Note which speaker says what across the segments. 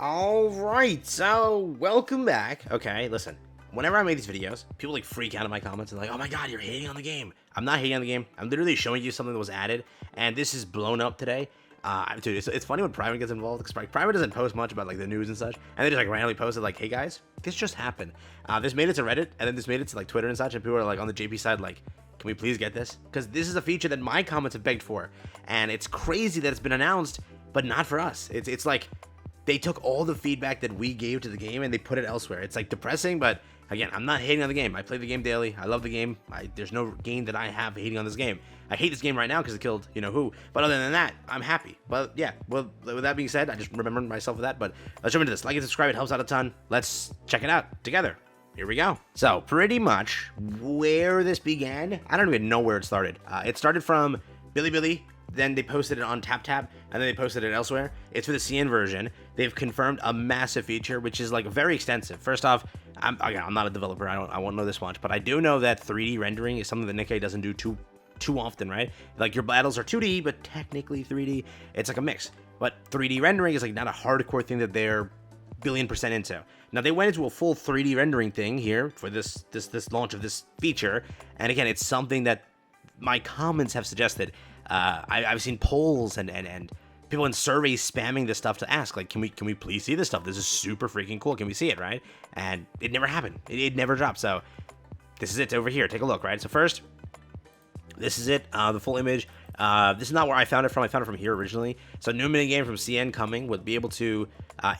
Speaker 1: Alright, so welcome back. Okay, listen. Whenever I make these videos, people like freak out in my comments and like, oh my god, you're hating on the game. I'm not hating on the game. I'm literally showing you something that was added, and this is blown up today. Dude, it's funny when Private gets involved, because Private doesn't post much about like the news and such, and they just like randomly posted like, hey guys, this just happened. This made it to Reddit, and then this made it to like Twitter and such, and people are like on the JP side like, can we please get this? Because this is a feature that my comments have begged for, and it's crazy that it's been announced, but not for us. It's like they took all the feedback that we gave to the game and they put it elsewhere. It's like depressing, but again, I'm not hating on the game. I play the game daily. I love the game. There's no gain that I have hating on this game. I hate this game right now because it killed you-know-who. But other than that, I'm happy. But yeah, well, with that being said, I just remembered myself of that. But let's jump into this. Like and subscribe. It helps out a ton. Let's check it out together. Here we go. So pretty much where this began, I don't even know where it started. It started from Bilibili. Then they posted it on TapTap, and then they posted it elsewhere. It's for the CN version. They've confirmed a massive feature, which is like very extensive. First off, I'm not a developer. I won't know this much, but I do know that 3D rendering is something that Nikke doesn't do too often, right? Like your battles are 2D, but technically 3D. It's like a mix. But 3D rendering is like not a hardcore thing that they're billion% into. Now they went into a full 3D rendering thing here for this launch of this feature, and again, it's something that my comments have suggested. I've seen polls and people in surveys spamming this stuff to ask, like, can we please see this stuff? This is super freaking cool. Can we see it, right? And it never happened. It never dropped. So this is it over here. Take a look, right? So first, this is it, the full image. This is not where I found it from. I found it from here originally. So new minigame from CN coming would be able to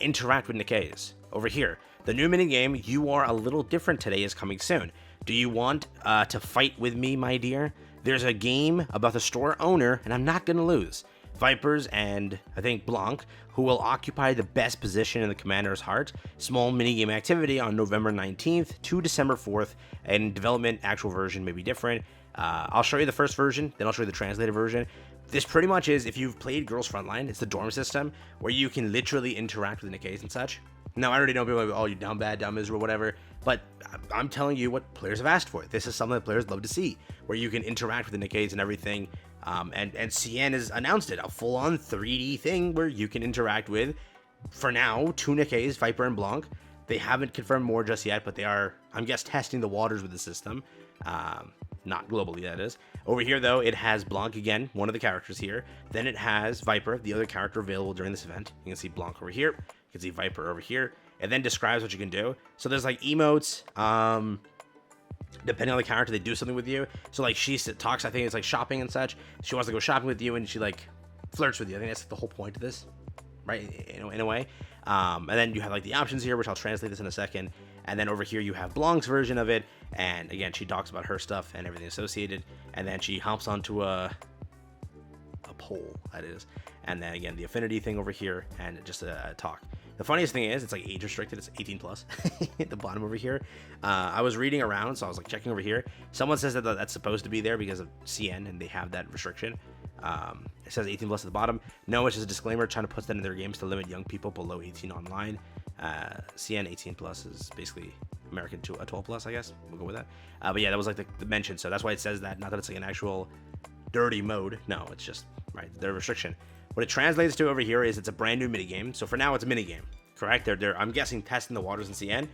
Speaker 1: interact with Nikke's. Over here, the new minigame, You Are a Little Different Today, is coming soon. Do you want to fight with me, my dear? There's a game about the store owner, and I'm not going to lose. Vipers and, I think, Blanc, who will occupy the best position in the commander's heart. Small minigame activity on November 19th to December 4th, and development, actual version may be different. I'll show you the first version, then I'll show you the translated version. This pretty much is, if you've played Girls Frontline, it's the dorm system, where you can literally interact with Nikke's and such. Now, I already know people are like, oh, you're down bad, dumb miserable, whatever, but I'm telling you what players have asked for. This is something that players love to see, where you can interact with the Nikke's and everything, and CN has announced it, a full-on 3D thing where you can interact with, for now, 2 Nikke's, Viper and Blanc. They haven't confirmed more just yet, but they are, I'm guessing, testing the waters with the system, not globally, that is. Over here, though, it has Blanc again, one of the characters here. Then it has Viper, the other character available during this event. You can see Blanc over here. You can see Viper over here. It then describes what you can do. So there's like emotes, depending on the character, they do something with you. So like she talks, I think it's like shopping and such. She wants to go shopping with you, and she like flirts with you. I think that's like the whole point of this, right? In a way. And then you have like the options here, which I'll translate this in a second. And then over here you have Blanc's version of it, and again she talks about her stuff and everything associated. And then she hops onto a pole, that is. And then again the affinity thing over here, and just a talk. The funniest thing is, it's like age restricted. It's 18 plus at the bottom over here. I was reading around, so I was like checking over here. Someone says that that's supposed to be there because of CN, and they have that restriction. It says 18 plus at the bottom. No, it's just a disclaimer trying to put that in their games to limit young people below 18 online. CN 18 plus is basically American to a 12 plus, I guess. We'll go with that. But yeah, that was like the mention, so that's why it says that. Not that it's like an actual dirty mode. No, it's just, right, the restriction. What it translates to over here is it's a brand new minigame. So for now, it's a minigame, correct? They're I'm guessing, testing the waters in CN.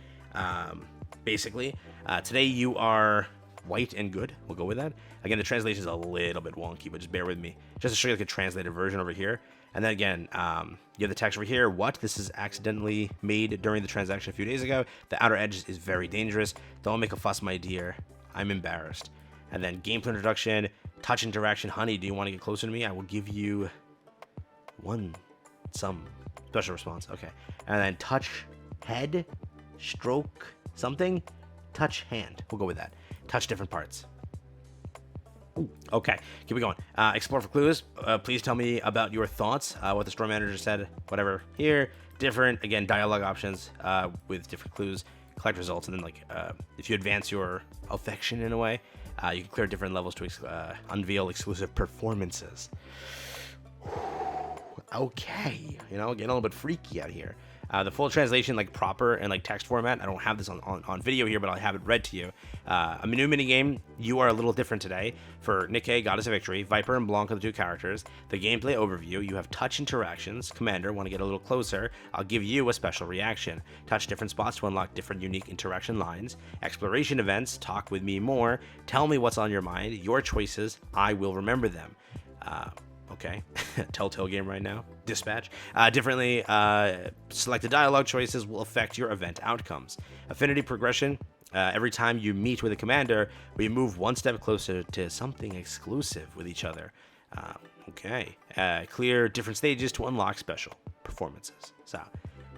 Speaker 1: Basically, today you are white and good. We'll go with that. Again, the translation is a little bit wonky, but just bear with me. Just to show you like a translated version over here. And then again, you have the text over here. What? This is accidentally made during the transaction a few days ago. The outer edge is very dangerous. Don't make a fuss, my dear. I'm embarrassed. And then gameplay introduction, touch interaction. Honey, do you want to get closer to me? I will give you some special response. Okay. And then touch head, stroke something, touch hand. We'll go with that. Touch different parts. Ooh, okay, keep it going. Explore for clues. Please tell me about your thoughts. What the store manager said, whatever. Here, different, again, dialogue options with different clues. Collect results, and then like if you advance your affection in a way, you can clear different levels to unveil exclusive performances. Okay, you know, getting a little bit freaky out here. The full translation, like proper and like text format, I don't have this on video here, but I'll have it read to you. A new minigame, you are a little different today. For Nikke, Goddess of Victory, Viper and Blanc are the two characters. The gameplay overview, you have touch interactions. Commander, want to get a little closer, I'll give you a special reaction. Touch different spots to unlock different unique interaction lines. Exploration events, talk with me more. Tell me what's on your mind. Your choices, I will remember them. Okay, Telltale game right now. Dispatch. Differently selected dialogue choices will affect your event outcomes. Affinity progression. Every time you meet with a commander, we move one step closer to something exclusive with each other. Okay. Clear different stages to unlock special performances. So,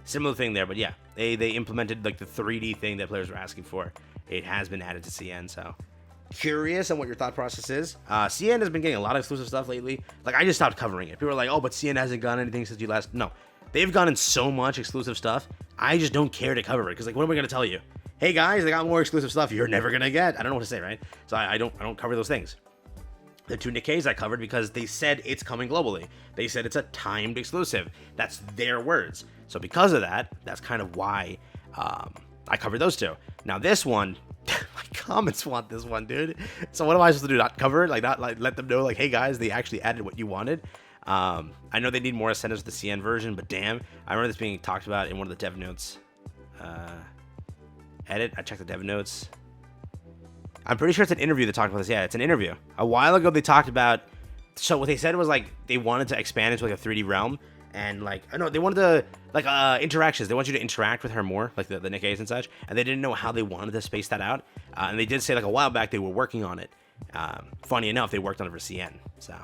Speaker 1: similar thing there, but yeah, they implemented like the 3D thing that players were asking for. It has been added to CN, so curious on what your thought process is. CN has been getting a lot of exclusive stuff lately. Like, I just stopped covering it. People are like, oh, but CN hasn't gotten anything since you last. No, they've gotten so much exclusive stuff. I just don't care to cover it because, like, what am I going to tell you? Hey guys, they got more exclusive stuff you're never gonna get. I don't know what to say, right? So I don't cover those things. The two Nikkes I covered because they said it's coming globally. They said it's a timed exclusive. That's their words. So because of that, that's kind of why I covered those two. Now this one, my comments want this one, dude. So what am I supposed to do? Not cover it? Like, not like let them know, like, hey guys, they actually added what you wanted. I know they need more incentives with the CN version, but damn, I remember this being talked about in one of the dev notes. Edit. I checked the dev notes. I'm pretty sure it's an interview that talked about this. Yeah, it's an interview. A while ago, they talked about. So what they said was like they wanted to expand into like a 3D realm, and like I know they wanted to like interactions. They want you to interact with her more, like the Nikkes and such. And they didn't know how they wanted to space that out. And they did say like a while back they were working on it. Funny enough, they worked on it for CN. So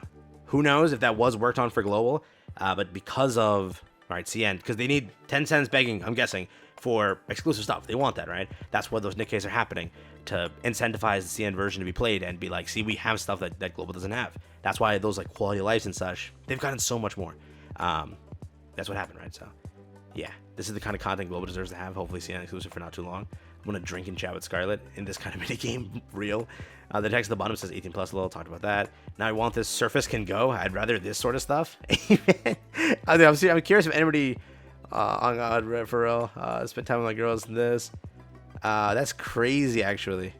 Speaker 1: who knows if that was worked on for global? But because of CN, because they need 10 cents begging, I'm guessing, for exclusive stuff. They want that, right? That's why those Nikkes are happening, to incentivize the CN version to be played and be like, see, we have stuff that global doesn't have. That's why those like quality of life and such, they've gotten so much more. That's what happened, right? So yeah, this is the kind of content global deserves to have. Hopefully CN exclusive for not too long. I'm gonna drink and chat with Scarlet in this kind of mini game. Real. The text at the bottom says 18 plus. Little talked about that. Now I want this surface can go. I'd rather this sort of stuff. I'm curious if anybody on God for real spend time with my girls in this. That's crazy, actually.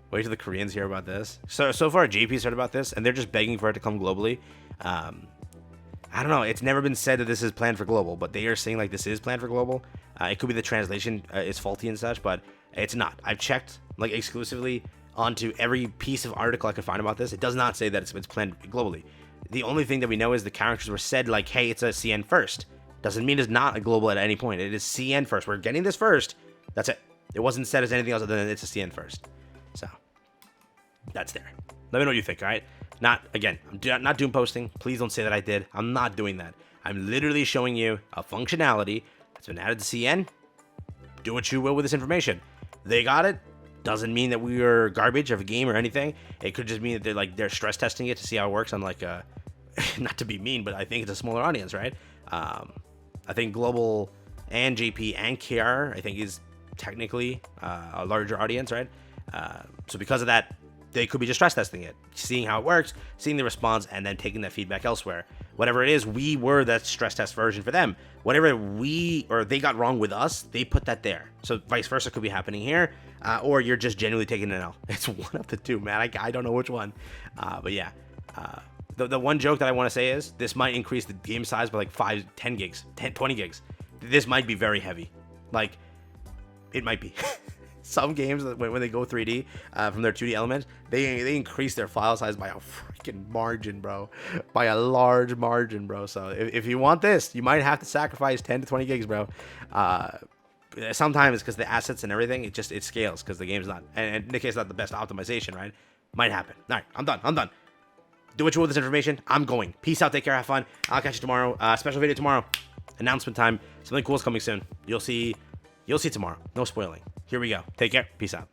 Speaker 1: Wait till the Koreans hear about this. So far JP's heard about this and they're just begging for it to come globally. I don't know, it's never been said that this is planned for global, but they are saying like this is planned for global. It could be the translation is faulty and such, but it's not. I've checked like exclusively onto every piece of article I could find about this. It does not say that it's planned globally. The only thing that we know is the characters were said like, hey, it's a CN first. Doesn't mean it's not a global at any point. It is CN first. We're getting this first. That's it. It wasn't said as anything else other than it's a CN first. So that's there. Let me know what you think, all right? Not, again, I'm not doom posting. Please don't say that I did. I'm not doing that. I'm literally showing you a functionality that's been added to CN. Do what you will with this information. They got it. Doesn't mean that we are garbage of a game or anything. It could just mean that they're stress testing it to see how it works on like not to be mean, but I think it's a smaller audience, right? I think Global and JP and KR, I think, is technically a larger audience, right? So because of that, they could be just stress testing it, seeing how it works, seeing the response, and then taking that feedback elsewhere. Whatever it is, we were that stress test version for them. Whatever they got wrong with us, they put that there. So vice versa could be happening here, or you're just genuinely taking an L. It's one of the two, man. I don't know which one. But yeah. The one joke that I want to say is this might increase the game size by like 5, 10 gigs, 10, 20 gigs. This might be very heavy. Like, it might be. Some games, when they go 3D from their 2D elements, they increase their file size by a freaking margin, bro. By a large margin, bro. So if you want this, you might have to sacrifice 10 to 20 gigs, bro. Sometimes it's because the assets and everything, it scales because the game's not, and Nikke's not the best optimization, right? Might happen. All right, I'm done. Do what you will with this information. I'm going. Peace out. Take care. Have fun. I'll catch you tomorrow. Special video tomorrow. Announcement time. Something cool is coming soon. You'll see tomorrow. No spoiling. Here we go. Take care. Peace out.